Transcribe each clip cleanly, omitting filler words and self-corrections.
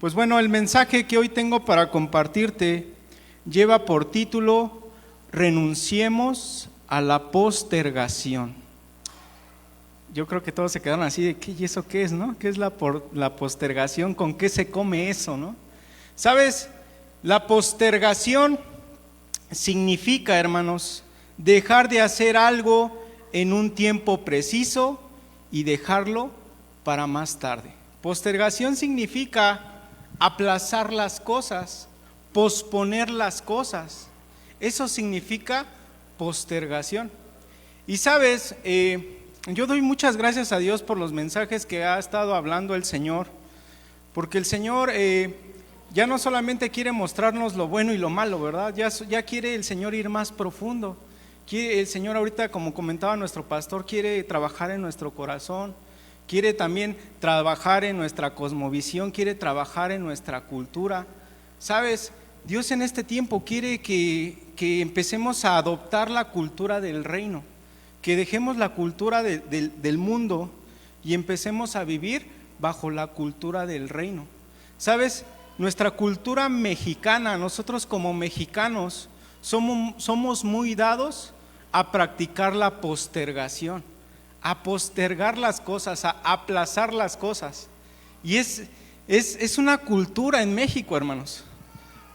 Pues bueno, el mensaje que hoy tengo para compartirte lleva por título Renunciemos a la postergación. Yo creo que todos se quedaron así de ¿qué y eso qué es, no? ¿Qué es la postergación? ¿Con qué se come eso, no? ¿Sabes? La postergación significa, hermanos, dejar de hacer algo en un tiempo preciso y dejarlo para más tarde. Postergación significa aplazar las cosas, posponer las cosas. Eso significa postergación. Y sabes, yo doy muchas gracias a Dios por los mensajes que ha estado hablando el Señor, porque el Señor ya no solamente quiere mostrarnos lo bueno y lo malo, ¿verdad? Ya quiere el Señor ir más profundo. El Señor ahorita, como comentaba nuestro pastor, quiere trabajar en nuestro corazón, quiere también trabajar en nuestra cosmovisión, quiere trabajar en nuestra cultura. ¿Sabes? Dios en este tiempo quiere que empecemos a adoptar la cultura del reino, que dejemos la cultura del mundo y empecemos a vivir bajo la cultura del reino. ¿Sabes? Nuestra cultura mexicana, nosotros como mexicanos somos muy dados a practicar la postergación, a postergar las cosas, a aplazar las cosas. Y es una cultura en México, hermanos.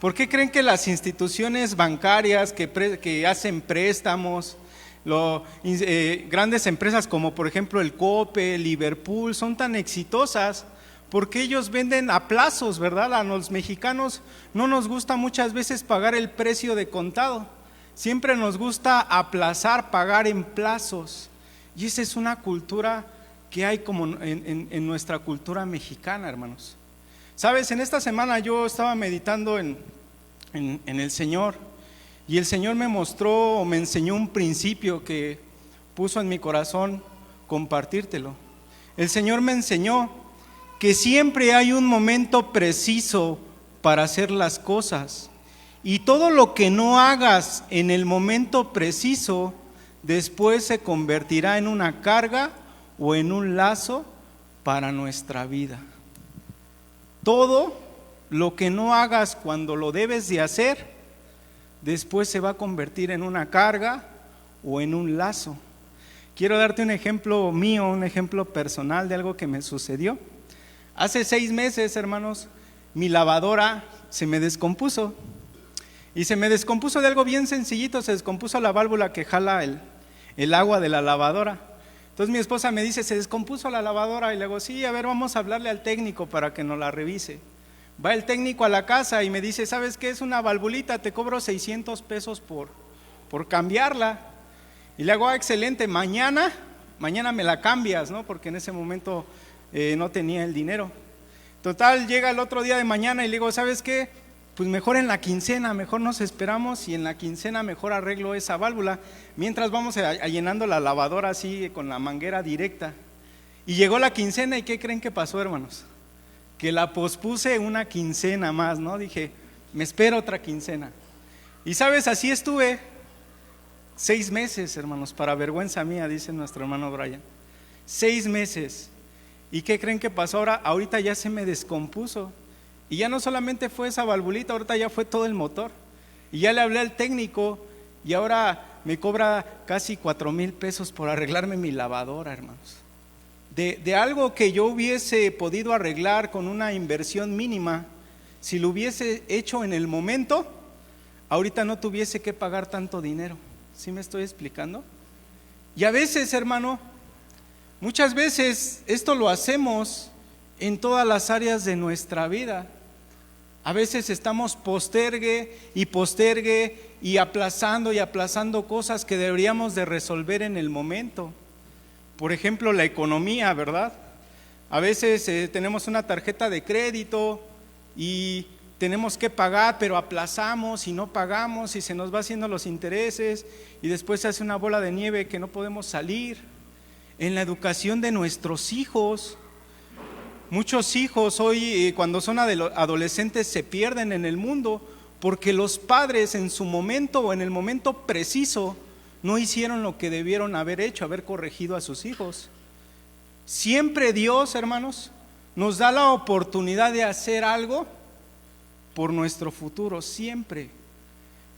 ¿Por qué creen que las instituciones bancarias que hacen préstamos, grandes empresas como por ejemplo el Coppel, Liverpool, son tan exitosas? Porque ellos venden a plazos, ¿verdad? A los mexicanos no nos gusta muchas veces pagar el precio de contado. Siempre nos gusta aplazar, pagar en plazos. Y esa es una cultura que hay como en nuestra cultura mexicana, hermanos. Sabes, en esta semana yo estaba meditando en el Señor, y el Señor me enseñó un principio que puso en mi corazón compartírtelo. El Señor me enseñó que siempre hay un momento preciso para hacer las cosas, y todo lo que no hagas en el momento preciso, después se convertirá en una carga o en un lazo para nuestra vida. Todo lo que no hagas cuando lo debes de hacer, después se va a convertir en una carga o en un lazo. Quiero darte un ejemplo mío, un ejemplo personal de algo que me sucedió. Hace 6 meses, hermanos, mi lavadora se me descompuso. Y se me descompuso de algo bien sencillito, se descompuso la válvula que jala el agua de la lavadora. Entonces mi esposa me dice, se descompuso la lavadora, y le digo, sí, a ver, vamos a hablarle al técnico para que nos la revise. Va el técnico a la casa y me dice, ¿sabes qué? Es una valvulita, te cobro 600 pesos por cambiarla. Y le hago, excelente, mañana me la cambias, ¿no? Porque en ese momento no tenía el dinero. Total, llega el otro día de mañana y le digo, ¿sabes qué? Pues mejor en la quincena, mejor nos esperamos y en la quincena mejor arreglo esa válvula, mientras vamos a llenando la lavadora así con la manguera directa. Y llegó la quincena, y ¿qué creen que pasó, hermanos? Que la pospuse una quincena más, ¿no? Dije, me espero otra quincena. Y sabes, así estuve 6 meses, hermanos, para vergüenza mía, dice nuestro hermano Brian. 6 meses. ¿Y qué creen que pasó ahora? Ahorita ya se me descompuso. Y ya no solamente fue esa valvulita, ahorita ya fue todo el motor. Y ya le hablé al técnico y ahora me cobra casi 4,000 pesos por arreglarme mi lavadora, hermanos. De algo que yo hubiese podido arreglar con una inversión mínima, si lo hubiese hecho en el momento, ahorita no tuviese que pagar tanto dinero. ¿Sí me estoy explicando? Y a veces, hermano, muchas veces esto lo hacemos en todas las áreas de nuestra vida. A veces estamos postergue y aplazando cosas que deberíamos de resolver en el momento. Por ejemplo, la economía, ¿verdad? A veces tenemos una tarjeta de crédito y tenemos que pagar, pero aplazamos y no pagamos y se nos va haciendo los intereses y después se hace una bola de nieve que no podemos salir. En la educación de nuestros hijos, muchos hijos hoy cuando son adolescentes se pierden en el mundo porque los padres en su momento o en el momento preciso no hicieron lo que debieron haber hecho, haber corregido a sus hijos. Siempre Dios, hermanos, nos da la oportunidad de hacer algo por nuestro futuro, siempre.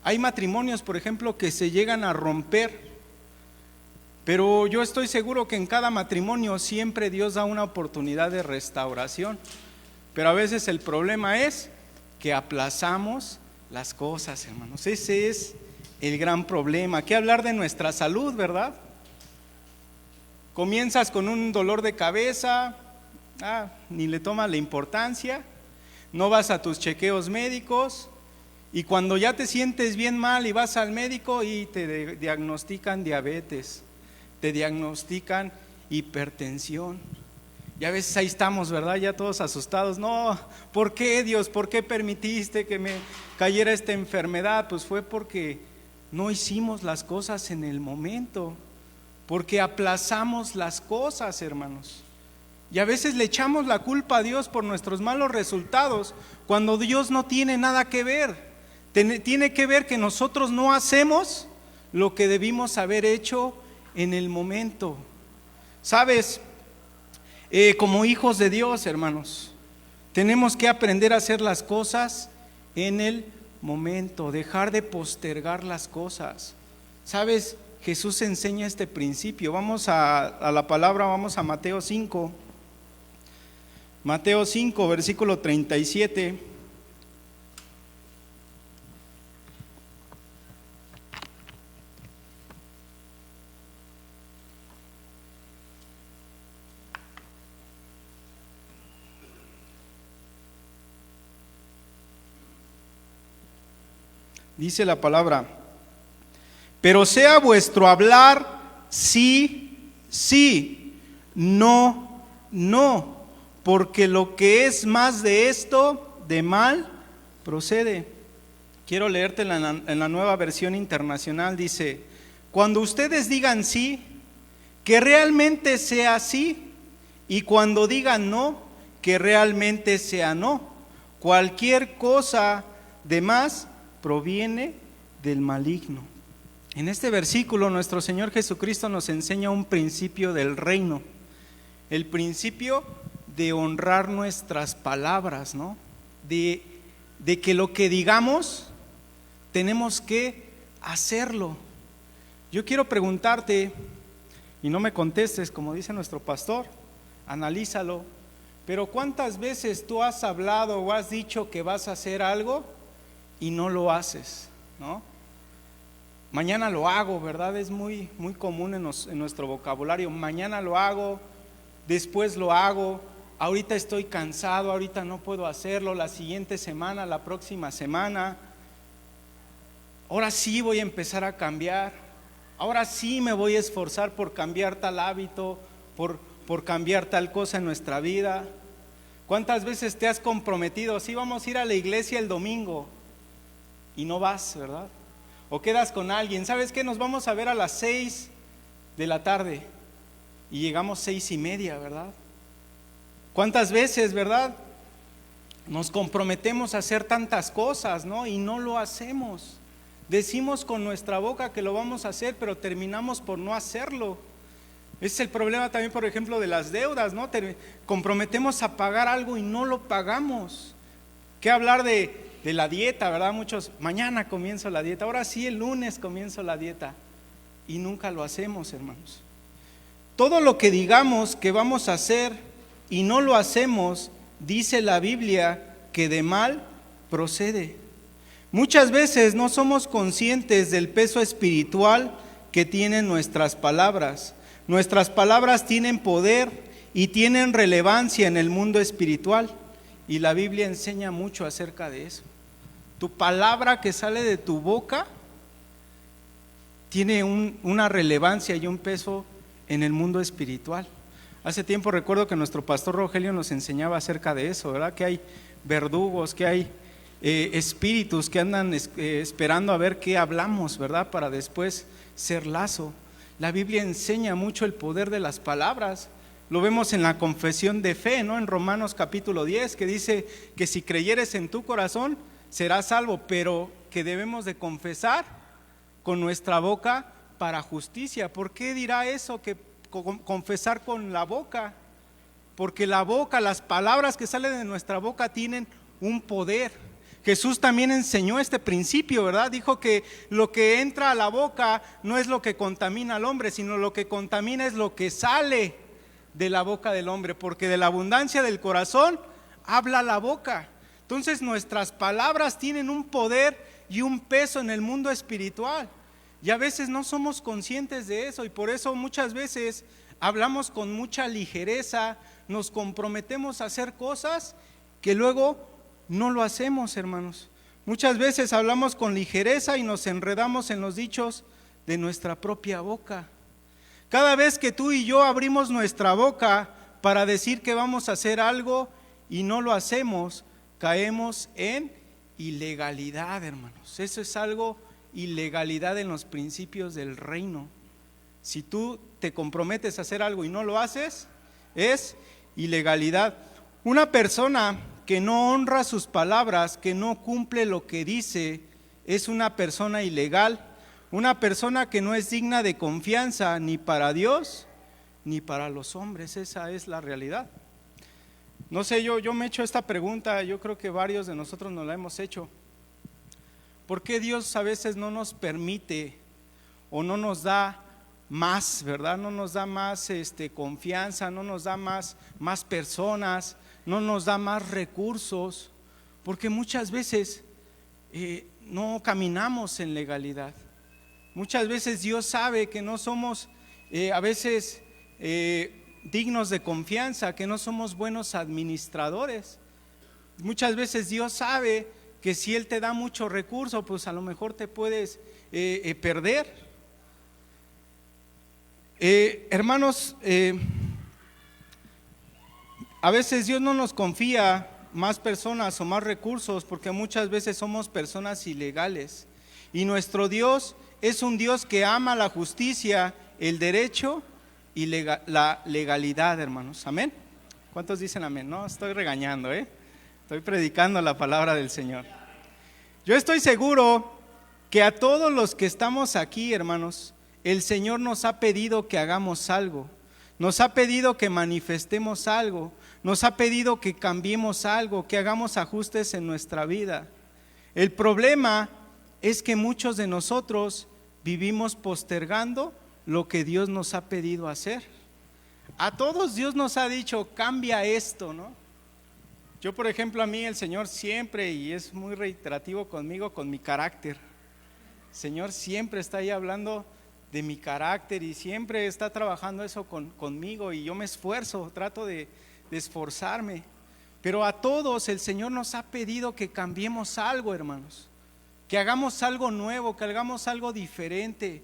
Hay matrimonios, por ejemplo, que se llegan a romper, pero yo estoy seguro que en cada matrimonio siempre Dios da una oportunidad de restauración. Pero a veces el problema es que aplazamos las cosas, hermanos. Ese es el gran problema. ¿Qué hablar de nuestra salud, verdad? Comienzas con un dolor de cabeza, ni le tomas la importancia, no vas a tus chequeos médicos, y cuando ya te sientes bien mal y vas al médico y te diagnostican diabetes, te diagnostican hipertensión. Y a veces ahí estamos, ¿verdad? Ya todos asustados. No, ¿por qué, Dios? ¿Por qué permitiste que me cayera esta enfermedad? Pues fue porque no hicimos las cosas en el momento, porque aplazamos las cosas, hermanos. Y a veces le echamos la culpa a Dios por nuestros malos resultados, cuando Dios no tiene nada que ver. Tiene que ver que nosotros no hacemos lo que debimos haber hecho en el momento. ¿Sabes? Como hijos de Dios, hermanos, tenemos que aprender a hacer las cosas en el momento, dejar de postergar las cosas. ¿Sabes? Jesús enseña este principio. Vamos a la palabra, vamos a Mateo 5. Mateo 5, versículo 37. Dice la palabra: pero sea vuestro hablar sí, sí, no, no, porque lo que es más de esto, de mal, procede. Quiero leerte en la Nueva Versión Internacional. Dice: cuando ustedes digan sí, que realmente sea sí, y cuando digan no, que realmente sea no. Cualquier cosa de más proviene del maligno. En este versículo nuestro Señor Jesucristo nos enseña un principio del reino, el principio de honrar nuestras palabras, ¿no? De que lo que digamos tenemos que hacerlo. Yo quiero preguntarte, y no me contestes como dice nuestro pastor, analízalo, pero ¿cuántas veces tú has hablado o has dicho que vas a hacer algo y no lo haces, ¿no? Mañana lo hago, ¿verdad? Es muy común en nuestro vocabulario. Mañana lo hago, después lo hago, ahorita estoy cansado, ahorita no puedo hacerlo, la siguiente semana, la próxima semana. Ahora sí voy a empezar a cambiar, ahora sí me voy a esforzar por cambiar tal hábito, por cambiar tal cosa en nuestra vida. ¿Cuántas veces te has comprometido? Sí, vamos a ir a la iglesia el domingo, y no vas, ¿verdad? O quedas con alguien, ¿sabes qué? Nos vamos a ver a las 6 de la tarde y llegamos 6:30, ¿verdad? ¿Cuántas veces, verdad? Nos comprometemos a hacer tantas cosas, ¿no? Y no lo hacemos. Decimos con nuestra boca que lo vamos a hacer, pero terminamos por no hacerlo. Ese es el problema también, por ejemplo, de las deudas, ¿no? Comprometemos a pagar algo y no lo pagamos. ¿Qué hablar de la dieta, verdad? Muchos, mañana comienzo la dieta, ahora sí el lunes comienzo la dieta, y nunca lo hacemos, hermanos. Todo lo que digamos que vamos a hacer y no lo hacemos, dice la Biblia que de mal procede. Muchas veces no somos conscientes del peso espiritual que tienen nuestras palabras. Nuestras palabras tienen poder y tienen relevancia en el mundo espiritual, y la Biblia enseña mucho acerca de eso. Tu palabra que sale de tu boca tiene una relevancia y un peso en el mundo espiritual. Hace tiempo recuerdo que nuestro pastor Rogelio nos enseñaba acerca de eso, ¿verdad? Que hay verdugos, que hay espíritus que andan esperando a ver qué hablamos, ¿verdad? Para después ser lazo. La Biblia enseña mucho el poder de las palabras. Lo vemos en la confesión de fe, ¿no? En Romanos capítulo 10, que dice que si creyeres en tu corazón serás salvo, pero que debemos de confesar con nuestra boca para justicia. ¿Por qué dirá eso? Que confesar con la boca. porque la boca, las palabras que salen de nuestra boca tienen un poder. Jesús también enseñó este principio, ¿verdad? Dijo que lo que entra a la boca no es lo que contamina al hombre, sino lo que contamina es lo que sale de la boca del hombre, porque de la abundancia del corazón habla la boca. Entonces nuestras palabras tienen un poder y un peso en el mundo espiritual, y a veces no somos conscientes de eso, y por eso muchas veces hablamos con mucha ligereza, nos comprometemos a hacer cosas que luego no lo hacemos, hermanos. Muchas veces hablamos con ligereza y nos enredamos en los dichos de nuestra propia boca. Cada vez que tú y yo abrimos nuestra boca para decir que vamos a hacer algo y no lo hacemos, caemos en ilegalidad, hermanos. Eso es algo, ilegalidad en los principios del reino. Si tú te comprometes a hacer algo y no lo haces, es ilegalidad. Una persona que no honra sus palabras, que no cumple lo que dice, es una persona ilegal, una persona que no es digna de confianza ni para Dios ni para los hombres. Esa es la realidad. No sé, yo me he hecho esta pregunta, yo creo que varios de nosotros nos la hemos hecho. ¿Por qué Dios a veces no nos permite o no nos da más, verdad? No nos da más confianza, no nos da más personas, no nos da más recursos, porque muchas veces no caminamos en legalidad. Muchas veces Dios sabe que no somos a veces dignos de confianza, que no somos buenos administradores. Muchas veces Dios sabe que si Él te da mucho recurso, pues a lo mejor te puedes perder. Hermanos, a veces Dios no nos confía más personas o más recursos porque muchas veces somos personas ilegales, y nuestro Dios es un Dios que ama la justicia, el derecho y la legalidad, hermanos. Amén. ¿Cuántos dicen amén? No, estoy regañando, estoy predicando la palabra del Señor. Yo estoy seguro que a todos los que estamos aquí, hermanos, el Señor nos ha pedido que hagamos algo, nos ha pedido que manifestemos algo, nos ha pedido que cambiemos algo, que hagamos ajustes en nuestra vida. El problema es que muchos de nosotros vivimos postergando lo que Dios nos ha pedido hacer. A todos Dios nos ha dicho, cambia esto, ¿no? Yo, por ejemplo, a mí el Señor siempre, y es muy reiterativo conmigo, con mi carácter. El Señor siempre está ahí hablando de mi carácter y siempre está trabajando eso conmigo, y yo me esfuerzo, trato de esforzarme. Pero a todos el Señor nos ha pedido que cambiemos algo, hermanos, que hagamos algo nuevo, que hagamos algo diferente.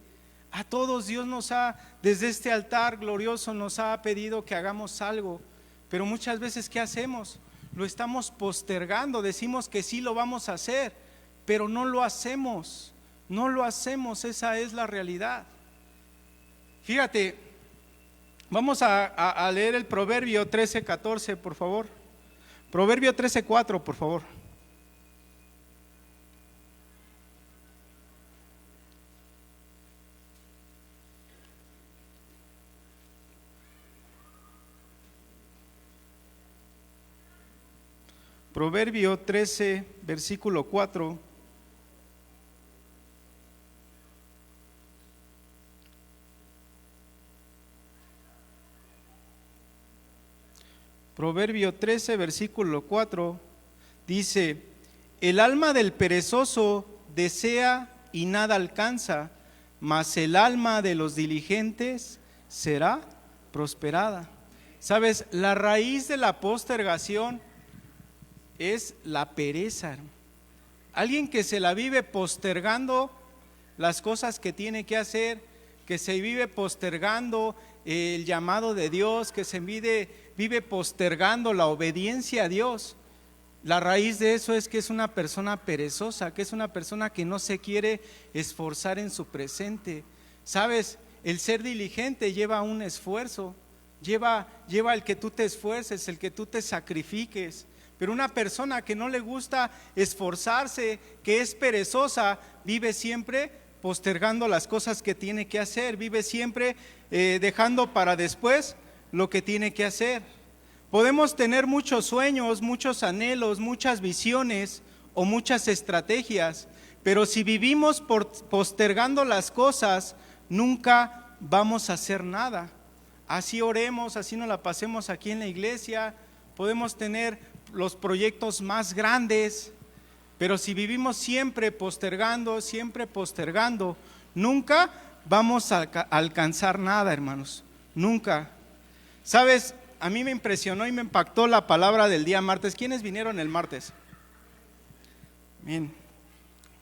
A todos Dios nos ha, desde este altar glorioso, nos ha pedido que hagamos algo, pero muchas veces ¿qué hacemos? Lo estamos postergando, decimos que sí lo vamos a hacer, pero no lo hacemos, esa es la realidad. Fíjate, vamos a leer el Proverbio 13:14, por favor. Proverbio 13:4, por favor. Proverbio 13, versículo 4. Proverbio 13, versículo 4 dice: el alma del perezoso desea y nada alcanza, mas el alma de los diligentes será prosperada. ¿Sabes? La raíz de la postergación es la pereza. Alguien que se la vive postergando las cosas que tiene que hacer, que se vive postergando el llamado de Dios, que se vive postergando la obediencia a Dios. La raíz de eso es que es una persona perezosa, que es una persona que no se quiere esforzar en su presente. ¿Sabes? El ser diligente lleva un esfuerzo, lleva el que tú te esfuerces, el que tú te sacrifiques. Pero una persona que no le gusta esforzarse, que es perezosa, vive siempre postergando las cosas que tiene que hacer, vive siempre dejando para después lo que tiene que hacer. Podemos tener muchos sueños, muchos anhelos, muchas visiones o muchas estrategias, pero si vivimos postergando las cosas, nunca vamos a hacer nada. Así oremos, así nos la pasemos aquí en la iglesia, podemos tener los proyectos más grandes, pero si vivimos siempre postergando, nunca vamos a alcanzar nada, hermanos, nunca. ¿Sabes? A mí me impresionó y me impactó la palabra del día martes. ¿Quiénes vinieron el martes? Bien,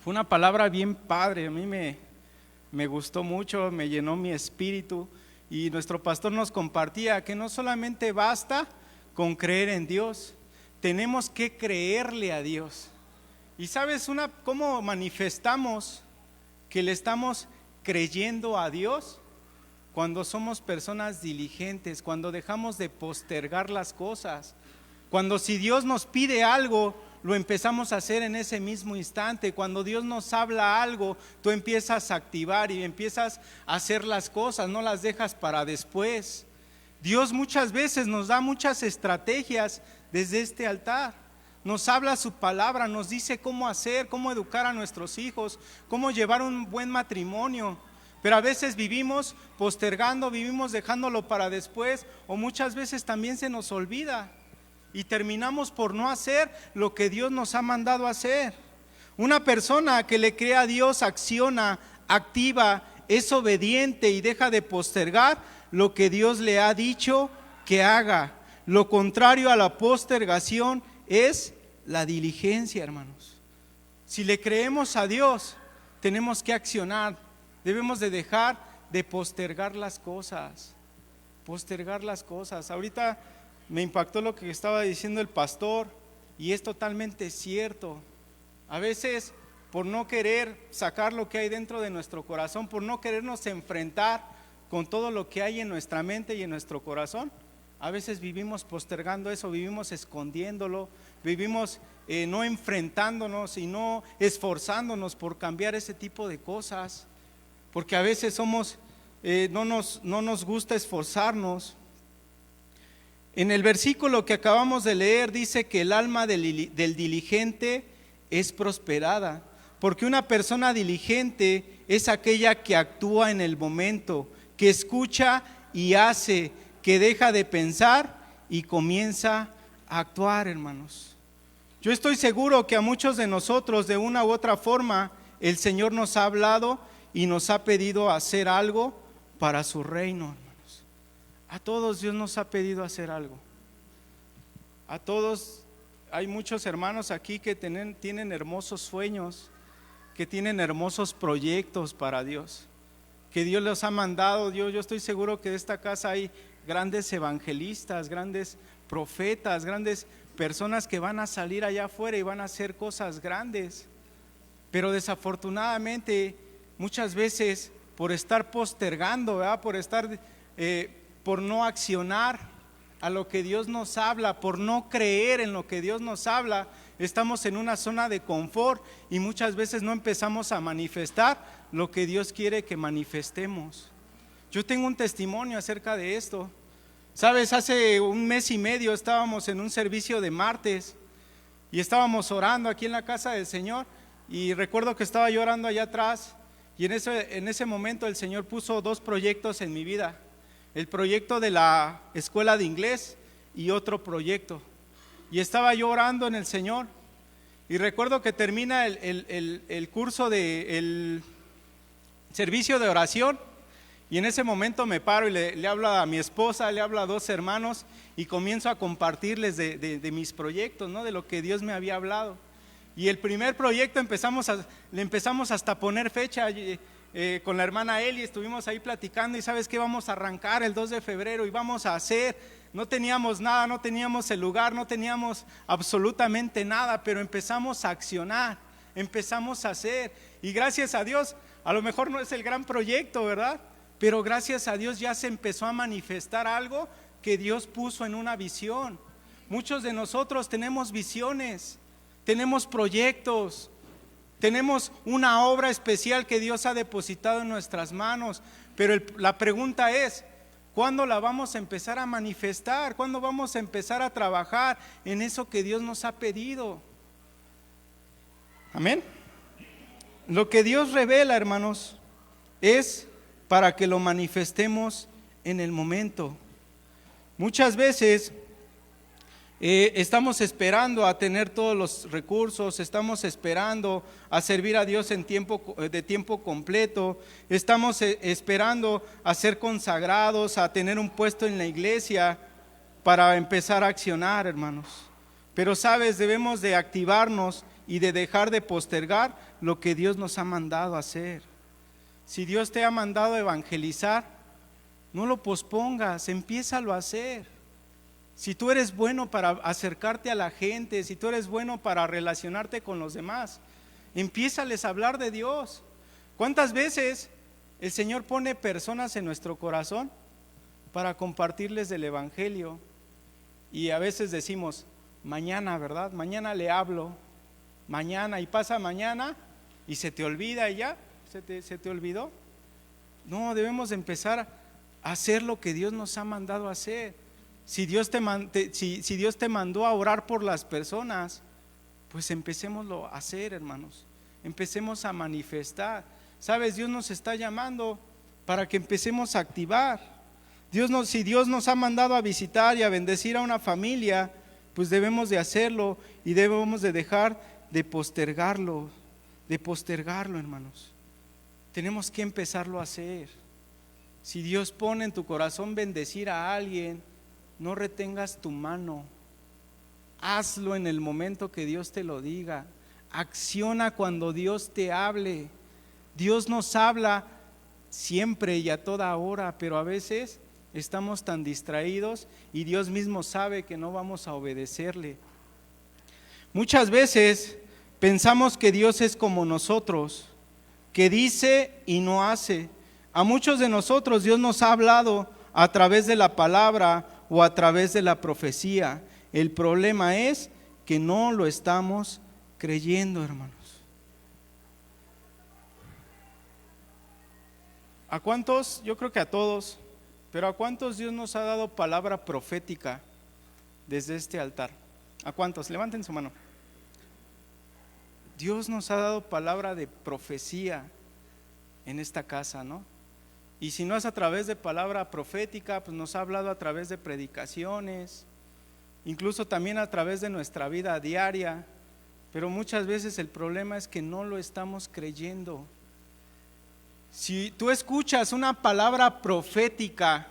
fue una palabra bien padre, a mí me gustó mucho, me llenó mi espíritu, y nuestro pastor nos compartía que no solamente basta con creer en Dios, tenemos que creerle a Dios. Y ¿sabes cómo manifestamos que le estamos creyendo a Dios? Cuando somos personas diligentes, cuando dejamos de postergar las cosas, cuando si Dios nos pide algo, lo empezamos a hacer en ese mismo instante. Cuando Dios nos habla algo, tú empiezas a activar y empiezas a hacer las cosas, no las dejas para después. Dios muchas veces nos da muchas estrategias desde este altar. Nos habla su palabra, nos dice cómo hacer, cómo educar a nuestros hijos, cómo llevar un buen matrimonio. Pero a veces vivimos postergando, vivimos dejándolo para después, o muchas veces también se nos olvida y terminamos por no hacer lo que Dios nos ha mandado hacer. Una persona que le cree a Dios acciona, activa, es obediente y deja de postergar lo que Dios le ha dicho que haga. Lo contrario a la postergación es la diligencia, hermanos. Si le creemos a Dios, tenemos que accionar. Debemos de dejar de postergar las cosas. Ahorita me impactó lo que estaba diciendo el pastor y es totalmente cierto. A veces por no querer sacar lo que hay dentro de nuestro corazón, por no querernos enfrentar con todo lo que hay en nuestra mente y en nuestro corazón, a veces vivimos postergando eso, vivimos escondiéndolo, vivimos no enfrentándonos y no esforzándonos por cambiar ese tipo de cosas. Porque a veces no nos gusta esforzarnos. En el versículo que acabamos de leer dice que el alma del diligente es prosperada, porque una persona diligente es aquella que actúa en el momento, que escucha y hace, que deja de pensar y comienza a actuar, hermanos. Yo estoy seguro que a muchos de nosotros, de una u otra forma, el Señor nos ha hablado y nos ha pedido hacer algo para su reino, hermanos. A todos Dios nos ha pedido hacer algo. A todos, hay muchos hermanos aquí que tienen hermosos sueños, que tienen hermosos proyectos para Dios, que Dios los ha mandado. Yo estoy seguro que de esta casa hay grandes evangelistas, grandes profetas, grandes personas que van a salir allá afuera y van a hacer cosas grandes. Pero desafortunadamente, muchas veces por estar postergando, ¿verdad? Por no accionar a lo que Dios nos habla, por no creer en lo que Dios nos habla, estamos en una zona de confort y muchas veces no empezamos a manifestar lo que Dios quiere que manifestemos. Yo tengo un testimonio acerca de esto. Sabes, hace un mes y medio estábamos en un servicio de martes y estábamos orando aquí en la casa del Señor, y recuerdo que estaba yo orando allá atrás. Y en ese momento el Señor puso dos proyectos en mi vida: el proyecto de la escuela de inglés y otro proyecto. Y estaba yo orando en el Señor, y recuerdo que termina el curso el servicio de oración, y en ese momento me paro y le hablo a mi esposa, le hablo a dos hermanos y comienzo a compartirles de mis proyectos, ¿no? De lo que Dios me había hablado. Y el primer proyecto le empezamos hasta a poner fecha con la hermana Eli, estuvimos ahí platicando, y ¿sabes qué? Vamos a arrancar el 2 de febrero y vamos a hacer. No teníamos nada, no teníamos el lugar, no teníamos absolutamente nada, pero empezamos a accionar, empezamos a hacer. Y gracias a Dios, a lo mejor no es el gran proyecto, ¿verdad? Pero gracias a Dios ya se empezó a manifestar algo que Dios puso en una visión. Muchos de nosotros tenemos visiones, tenemos proyectos, tenemos una obra especial que Dios ha depositado en nuestras manos, pero la pregunta es: ¿Cuándo la vamos a empezar a manifestar? ¿Cuándo vamos a empezar a trabajar en eso que Dios nos ha pedido? Amén. Lo que Dios revela, hermanos, es para que lo manifestemos en el momento. Muchas veces estamos esperando a tener todos los recursos, estamos esperando a servir a Dios de tiempo completo, estamos esperando a ser consagrados, a tener un puesto en la iglesia para empezar a accionar, hermanos. Pero sabes, debemos de activarnos y de dejar de postergar lo que Dios nos ha mandado a hacer. Si Dios te ha mandado a evangelizar, no lo pospongas, empiézalo a hacer. Si tú eres bueno para acercarte a la gente, si tú eres bueno para relacionarte con los demás, empiézales a hablar de Dios. ¿Cuántas veces el Señor pone personas en nuestro corazón para compartirles del evangelio? Y a veces decimos, mañana, ¿verdad? Mañana le hablo, mañana, y pasa mañana y se te olvida y ya, se te olvidó. No, debemos empezar a hacer lo que Dios nos ha mandado a hacer. Si Dios te mandó a orar por las personas, pues empecémoslo a hacer, hermanos. Empecemos a manifestar. Sabes, Dios nos está llamando para que empecemos a activar. Si Dios nos ha mandado a visitar y a bendecir a una familia, pues debemos de hacerlo y debemos de dejar de postergarlo, hermanos. Tenemos que empezarlo a hacer. Si Dios pone en tu corazón bendecir a alguien, no retengas tu mano, hazlo en el momento que Dios te lo diga, acciona cuando Dios te hable. Dios nos habla siempre y a toda hora, pero a veces estamos tan distraídos y Dios mismo sabe que no vamos a obedecerle. Muchas veces pensamos que Dios es como nosotros, que dice y no hace. A muchos de nosotros Dios nos ha hablado a través de la palabra o a través de la profecía. El problema es que no lo estamos creyendo, hermanos. ¿A cuántos? Yo creo que a todos, pero ¿a cuántos Dios nos ha dado palabra profética desde este altar? ¿A cuántos? Levanten su mano. Dios nos ha dado palabra de profecía en esta casa, ¿no? Y si no es a través de palabra profética, pues nos ha hablado a través de predicaciones, incluso también a través de nuestra vida diaria, pero muchas veces el problema es que no lo estamos creyendo. Si tú escuchas una palabra profética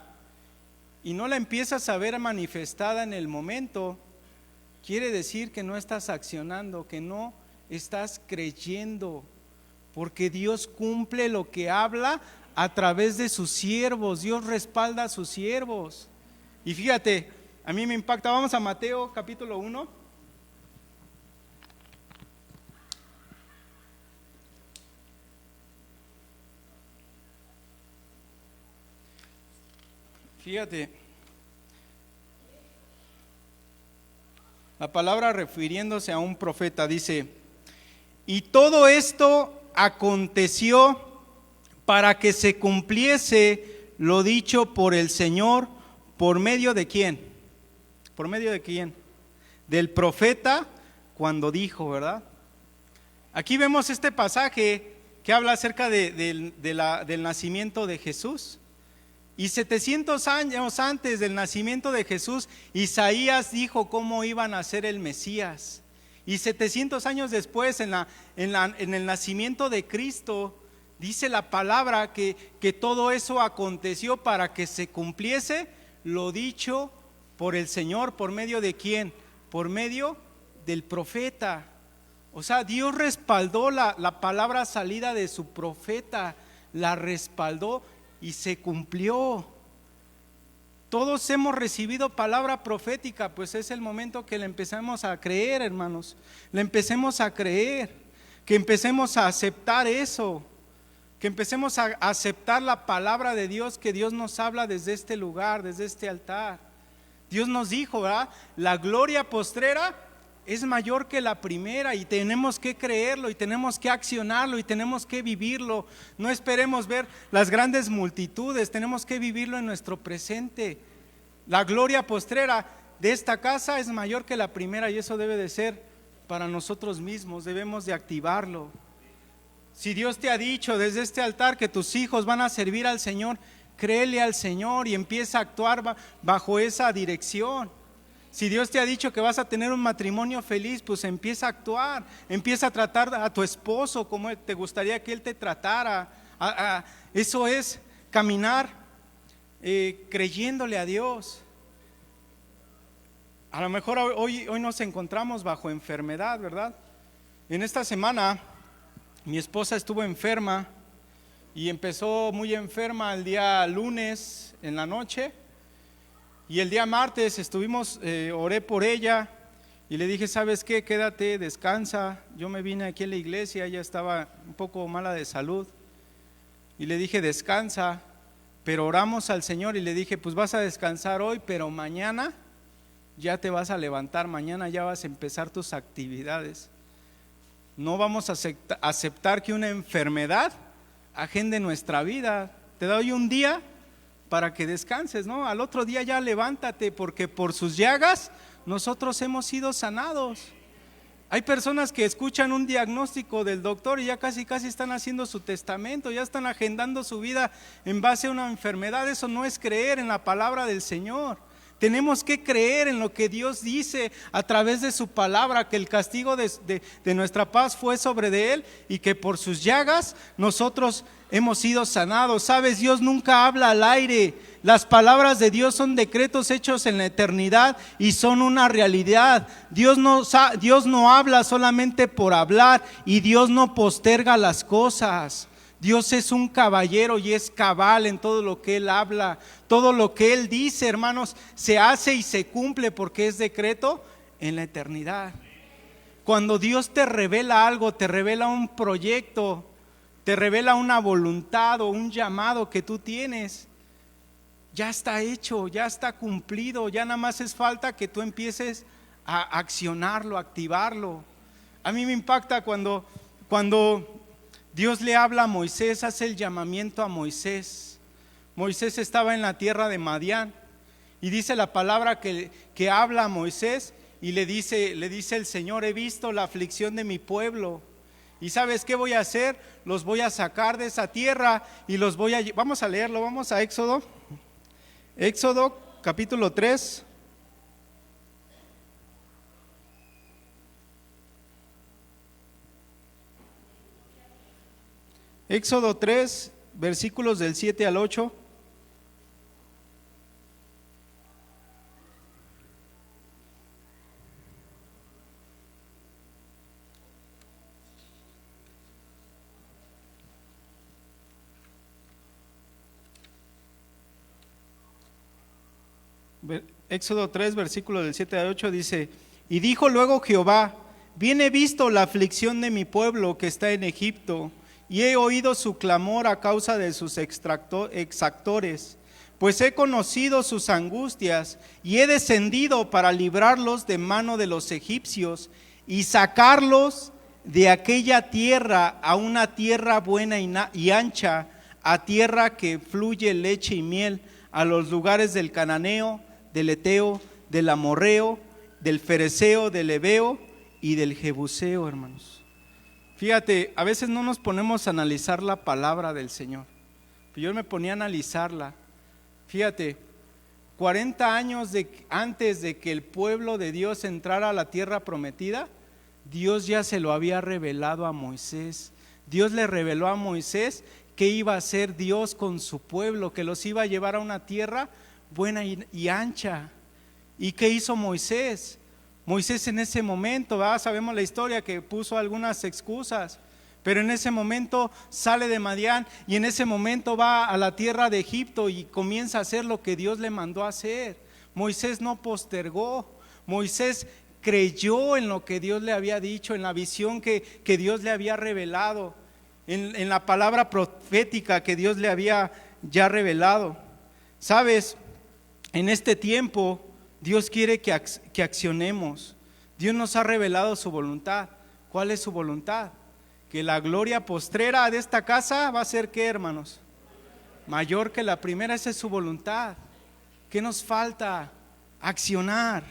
y no la empiezas a ver manifestada en el momento, quiere decir que no estás accionando, que no estás creyendo, porque Dios cumple lo que habla a través de sus siervos. Dios respalda a sus siervos. Y fíjate, a mí me impacta. Vamos a Mateo capítulo 1. Fíjate, la palabra refiriéndose a un profeta dice: y todo esto aconteció para que se cumpliese lo dicho por el Señor, ¿por medio de quién? ¿Por medio de quién? Del profeta, cuando dijo, ¿verdad? Aquí vemos este pasaje que habla acerca del nacimiento de Jesús. Y 700 años antes del nacimiento de Jesús, Isaías dijo cómo iba a nacer el Mesías. Y 700 años después, en el nacimiento de Cristo, dice la palabra que todo eso aconteció para que se cumpliese lo dicho por el Señor. ¿Por medio de quién? Por medio del profeta. O sea, Dios respaldó la palabra salida de su profeta, la respaldó y se cumplió. Todos hemos recibido palabra profética, pues es el momento que le empecemos a creer, hermanos. Le empecemos a creer, que empecemos a aceptar eso, que empecemos a aceptar la palabra de Dios, que Dios nos habla desde este lugar, desde este altar. Dios nos dijo, ¿verdad? La gloria postrera es mayor que la primera y tenemos que creerlo y tenemos que accionarlo y tenemos que vivirlo. No esperemos ver las grandes multitudes, tenemos que vivirlo en nuestro presente. La gloria postrera de esta casa es mayor que la primera y eso debe de ser para nosotros mismos, debemos de activarlo. Si Dios te ha dicho desde este altar que tus hijos van a servir al Señor, créele al Señor y empieza a actuar bajo esa dirección. Si Dios te ha dicho que vas a tener un matrimonio feliz, pues empieza a actuar, empieza a tratar a tu esposo como te gustaría que él te tratara. Eso es caminar creyéndole a Dios. A lo mejor hoy nos encontramos bajo enfermedad, ¿verdad? En esta semana mi esposa estuvo enferma y empezó muy enferma el día lunes en la noche. Y el día martes oré por ella y le dije, ¿sabes qué? Quédate, descansa. Yo me vine aquí a la iglesia, ella estaba un poco mala de salud. Y le dije, descansa, pero oramos al Señor y le dije, pues vas a descansar hoy, pero mañana ya te vas a levantar, mañana ya vas a empezar tus actividades. No vamos a aceptar que una enfermedad agende nuestra vida. Te doy un día para que descanses, ¿no? Al otro día ya levántate, porque por sus llagas nosotros hemos sido sanados. Hay personas que escuchan un diagnóstico del doctor y ya casi están haciendo su testamento, ya están agendando su vida en base a una enfermedad. Eso no es creer en la palabra del Señor. Tenemos que creer en lo que Dios dice a través de su palabra, que el castigo de nuestra paz fue sobre de Él y que por sus llagas nosotros hemos sido sanados. Sabes, Dios nunca habla al aire. Las palabras de Dios son decretos hechos en la eternidad y son una realidad. Dios no habla solamente por hablar y Dios no posterga las cosas. Dios es un caballero y es cabal en todo lo que Él habla. Todo lo que Él dice, hermanos, se hace y se cumple porque es decreto en la eternidad. Cuando Dios te revela algo, te revela un proyecto, te revela una voluntad o un llamado que tú tienes, ya está hecho, ya está cumplido, ya nada más es falta que tú empieces a accionarlo, a activarlo. A mí me impacta cuando Dios le habla a Moisés, hace el llamamiento a Moisés. Moisés estaba en la tierra de Madián y dice la palabra que habla a Moisés y le dice el Señor, he visto la aflicción de mi pueblo y ¿sabes qué voy a hacer? Los voy a sacar de esa tierra y los voy a... Vamos a leerlo, vamos a Éxodo capítulo 3. Éxodo 3, versículos del 7 al 8. Éxodo 3, versículos del 7 al 8 dice, y dijo luego Jehová, bien he visto la aflicción de mi pueblo que está en Egipto, y he oído su clamor a causa de sus exactores, pues he conocido sus angustias, y he descendido para librarlos de mano de los egipcios, y sacarlos de aquella tierra a una tierra buena y ancha, a tierra que fluye leche y miel, a los lugares del cananeo, del eteo, del amorreo, del fereceo, del heveo y del jebuseo, hermanos. Fíjate, a veces no nos ponemos a analizar la palabra del Señor. Yo me ponía a analizarla. Fíjate, 40 años antes de que el pueblo de Dios entrara a la tierra prometida, Dios ya se lo había revelado a Moisés. Dios le reveló a Moisés que iba a hacer Dios con su pueblo, que los iba a llevar a una tierra buena y ancha. ¿Y qué hizo Moisés? Moisés en ese momento, sabemos la historia, que puso algunas excusas, pero en ese momento sale de Madián y en ese momento va a la tierra de Egipto y comienza a hacer lo que Dios le mandó a hacer. Moisés no postergó, Moisés creyó en lo que Dios le había dicho, en la visión que Dios le había revelado, en la palabra profética que Dios le había ya revelado. ¿Sabes? En este tiempo Dios quiere que accionemos. Dios nos ha revelado su voluntad. ¿Cuál es su voluntad? Que la gloria postrera de esta casa va a ser, ¿qué, hermanos? Mayor que la primera. Esa es su voluntad. ¿Qué nos falta? Accionar.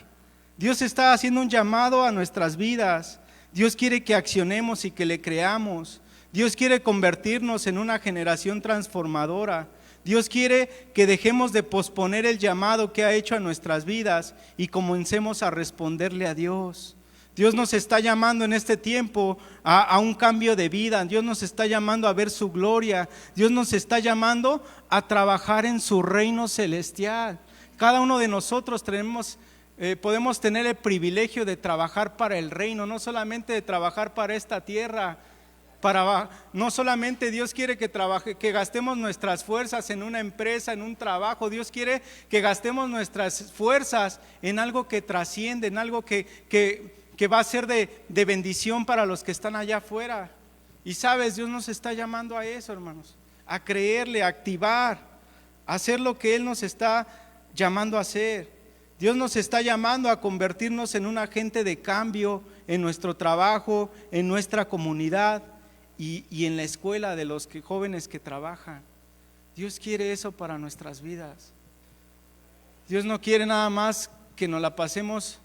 Dios está haciendo un llamado a nuestras vidas. Dios quiere que accionemos y que le creamos. Dios quiere convertirnos en una generación transformadora. Dios quiere que dejemos de posponer el llamado que ha hecho a nuestras vidas y comencemos a responderle a Dios. Dios nos está llamando en este tiempo a un cambio de vida. Dios nos está llamando a ver su gloria. Dios nos está llamando a trabajar en su reino celestial. Cada uno de nosotros podemos tener el privilegio de trabajar para el reino, no solamente de trabajar para esta tierra. No solamente Dios quiere que gastemos nuestras fuerzas en una empresa, en un trabajo. Dios quiere que gastemos nuestras fuerzas en algo que trasciende, en algo que va a ser de bendición para los que están allá afuera. Y sabes, Dios nos está llamando a eso, hermanos, a creerle, a activar, a hacer lo que Él nos está llamando a hacer. Dios nos está llamando a convertirnos en un agente de cambio en nuestro trabajo, en nuestra comunidad y en la escuela de los jóvenes que trabajan. Dios quiere eso para nuestras vidas. Dios no quiere nada más que nos la pasemos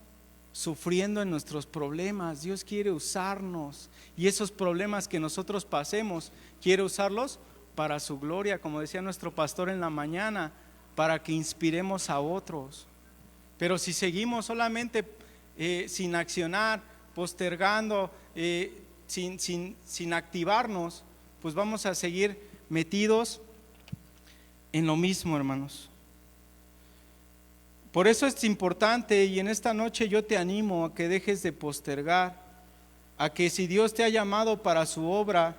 sufriendo en nuestros problemas. Dios quiere usarnos, y esos problemas que nosotros pasemos, quiere usarlos para su gloria, como decía nuestro pastor en la mañana, para que inspiremos a otros. Pero si seguimos solamente sin accionar, postergando, sin activarnos, pues vamos a seguir metidos en lo mismo, hermanos. Por eso es importante, y en esta noche yo te animo a que dejes de postergar, a que si Dios te ha llamado para su obra,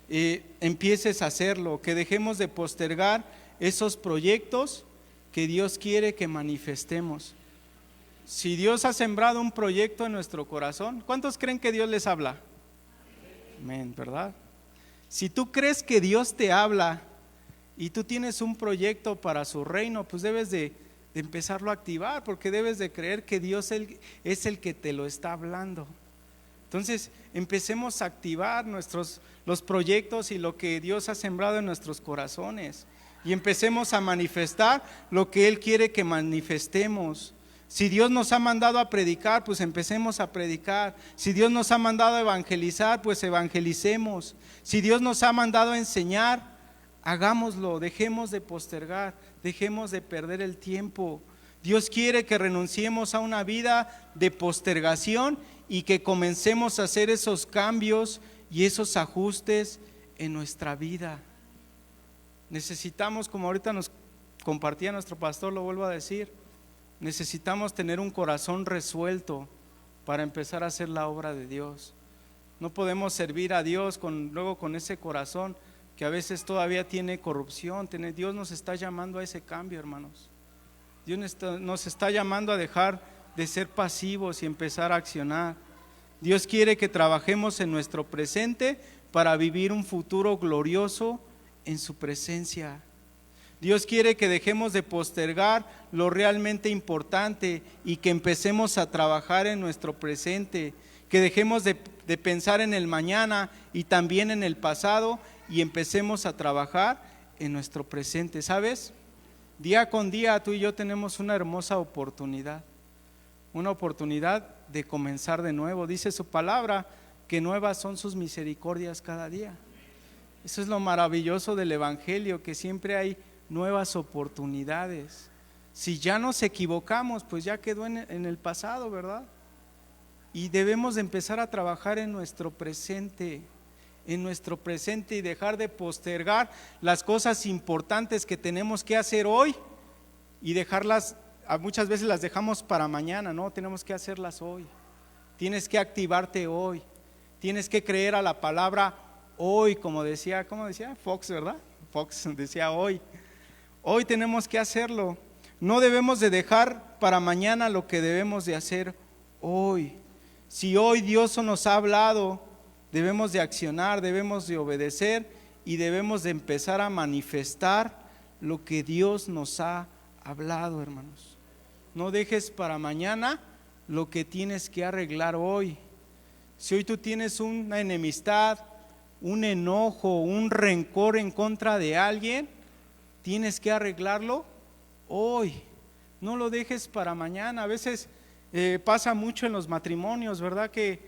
empieces a hacerlo, que dejemos de postergar esos proyectos que Dios quiere que manifestemos. Si Dios ha sembrado un proyecto en nuestro corazón, ¿cuántos creen que Dios les habla? Amén, ¿verdad? Si tú crees que Dios te habla y tú tienes un proyecto para su reino, pues debes de empezarlo a activar, porque debes de creer que Dios es el que te lo está hablando. Entonces empecemos a activar los proyectos y lo que Dios ha sembrado en nuestros corazones, y empecemos a manifestar lo que Él quiere que manifestemos. Si Dios nos ha mandado a predicar, pues empecemos a predicar. Si Dios nos ha mandado a evangelizar, pues evangelicemos. Si Dios nos ha mandado a enseñar, hagámoslo. Dejemos de postergar, dejemos de perder el tiempo. Dios quiere que renunciemos a una vida de postergación y que comencemos a hacer esos cambios y esos ajustes en nuestra vida. Necesitamos, como ahorita nos compartía nuestro pastor, lo vuelvo a decir, necesitamos tener un corazón resuelto para empezar a hacer la obra de Dios. No podemos servir a Dios luego con ese corazón que a veces todavía tiene corrupción. Dios nos está llamando a ese cambio, hermanos. Dios nos está llamando a dejar de ser pasivos y empezar a accionar. Dios quiere que trabajemos en nuestro presente para vivir un futuro glorioso en su presencia. Dios quiere que dejemos de postergar lo realmente importante y que empecemos a trabajar en nuestro presente, que dejemos de pensar en el mañana y también en el pasado y empecemos a trabajar en nuestro presente. ¿Sabes? Día con día tú y yo tenemos una hermosa oportunidad de comenzar de nuevo. Dice su palabra que nuevas son sus misericordias cada día. Eso es lo maravilloso del evangelio, que siempre hay nuevas oportunidades. Si ya nos equivocamos, pues ya quedó en el pasado, ¿verdad? Y debemos de empezar a trabajar en nuestro presente y dejar de postergar las cosas importantes que tenemos que hacer hoy y dejarlas. Muchas veces las dejamos para mañana. No, tenemos que hacerlas hoy. Tienes que activarte hoy, tienes que creer a la palabra hoy, como decía Fox, ¿verdad? Fox decía hoy tenemos que hacerlo. No debemos de dejar para mañana lo que debemos de hacer hoy. Si hoy Dios nos ha hablado, debemos de accionar, debemos de obedecer y debemos de empezar a manifestar lo que Dios nos ha hablado, hermanos. No dejes para mañana lo que tienes que arreglar hoy. Si hoy tú tienes una enemistad, un enojo, un rencor en contra de alguien, tienes que arreglarlo hoy. No lo dejes para mañana. A veces pasa mucho en los matrimonios, ¿verdad? Que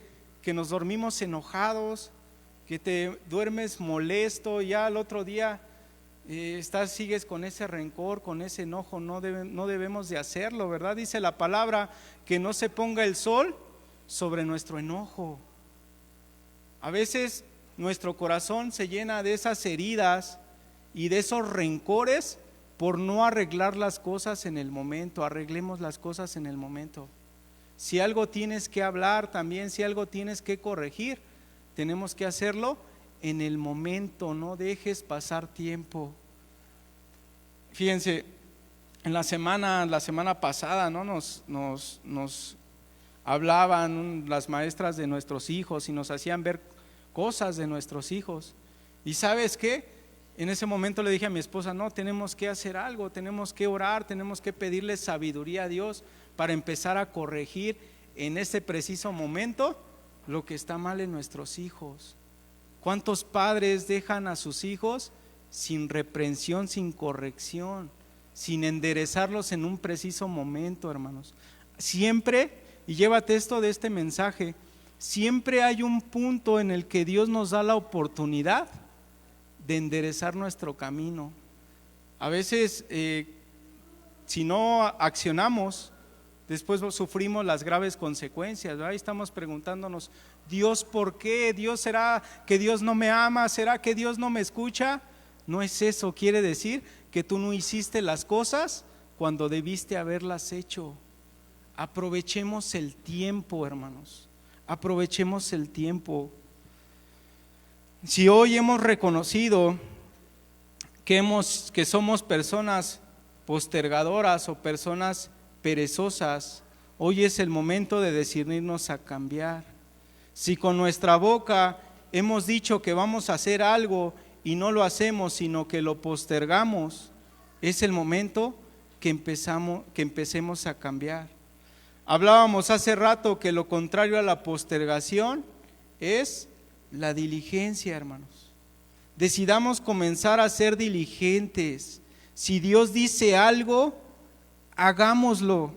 nos dormimos enojados, que te duermes molesto, y ya al otro día sigues con ese rencor, con ese enojo. No debemos de hacerlo, ¿verdad? Dice la palabra que no se ponga el sol sobre nuestro enojo. A veces nuestro corazón se llena de esas heridas y de esos rencores por no arreglar las cosas en el momento. Arreglemos las cosas en el momento. Si algo tienes que hablar también, si algo tienes que corregir, tenemos que hacerlo en el momento, no dejes pasar tiempo. Fíjense, en la semana pasada, ¿no? nos hablaban las maestras de nuestros hijos y nos hacían ver cosas de nuestros hijos. ¿Y sabes qué? En ese momento le dije a mi esposa, no, tenemos que hacer algo, tenemos que orar, tenemos que pedirle sabiduría a Dios para empezar a corregir en ese preciso momento lo que está mal en nuestros hijos. ¿Cuántos padres dejan a sus hijos sin reprensión, sin corrección, sin enderezarlos en un preciso momento, hermanos? Siempre, y llévate esto de este mensaje, siempre hay un punto en el que Dios nos da la oportunidad de enderezar nuestro camino. A veces, si no accionamos, después sufrimos las graves consecuencias, ¿verdad? Estamos preguntándonos, Dios, ¿por qué? Dios, ¿será que Dios no me ama? ¿Será que Dios no me escucha? No es eso, quiere decir que tú no hiciste las cosas cuando debiste haberlas hecho. Aprovechemos el tiempo, hermanos, aprovechemos el tiempo. Si hoy hemos reconocido que somos personas postergadoras o personas perezosas, hoy es el momento de decidirnos a cambiar. Si con nuestra boca hemos dicho que vamos a hacer algo y no lo hacemos, sino que lo postergamos, es el momento que empecemos a cambiar. Hablábamos hace rato que lo contrario a la postergación es la diligencia, hermanos. Decidamos comenzar a ser diligentes. Si Dios dice algo, hagámoslo.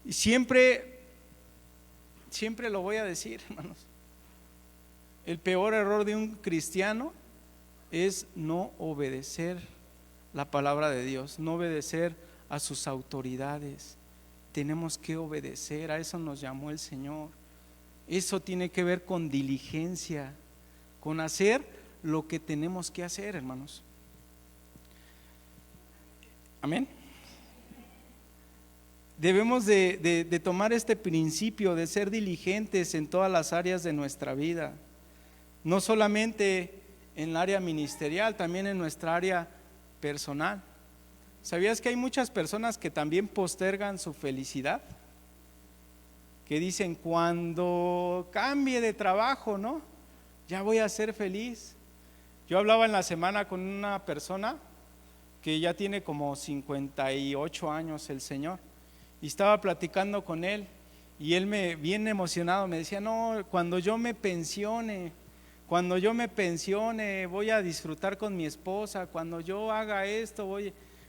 Y siempre lo voy a decir, hermanos, el peor error de un cristiano es no obedecer la palabra de Dios, no obedecer a sus autoridades. Tenemos que obedecer, a eso nos llamó el Señor. Eso tiene que ver con diligencia, con hacer lo que tenemos que hacer, hermanos. Amén. Debemos de tomar este principio de ser diligentes en todas las áreas de nuestra vida, no solamente en el área ministerial, también en nuestra área personal. ¿Sabías que hay muchas personas que también postergan su felicidad? Que dicen, cuando cambie de trabajo, ¿no? Ya voy a ser feliz. Yo hablaba en la semana con una persona que ya tiene como 58 años el señor, y estaba platicando con él, y él bien emocionado me decía, no, cuando yo me pensione voy a disfrutar con mi esposa, cuando yo haga esto,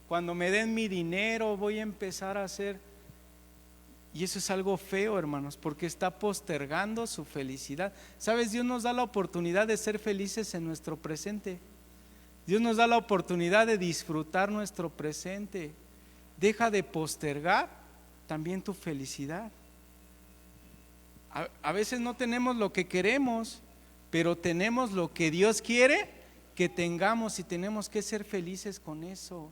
cuando me den mi dinero voy a empezar a hacer. Y eso es algo feo, hermanos, porque está postergando su felicidad. ¿Sabes? Dios nos da la oportunidad de ser felices en nuestro presente. Dios nos da la oportunidad de disfrutar nuestro presente. Deja de postergar también tu felicidad. A veces no tenemos lo que queremos, pero tenemos lo que Dios quiere que tengamos, y tenemos que ser felices con eso.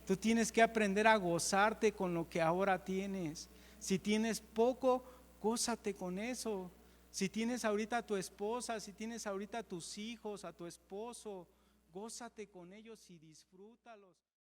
Tú tienes que aprender a gozarte con lo que ahora tienes. Si tienes poco, gózate con eso. Si tienes ahorita a tu esposa, si tienes ahorita a tus hijos, a tu esposo, gózate con ellos y disfrútalos.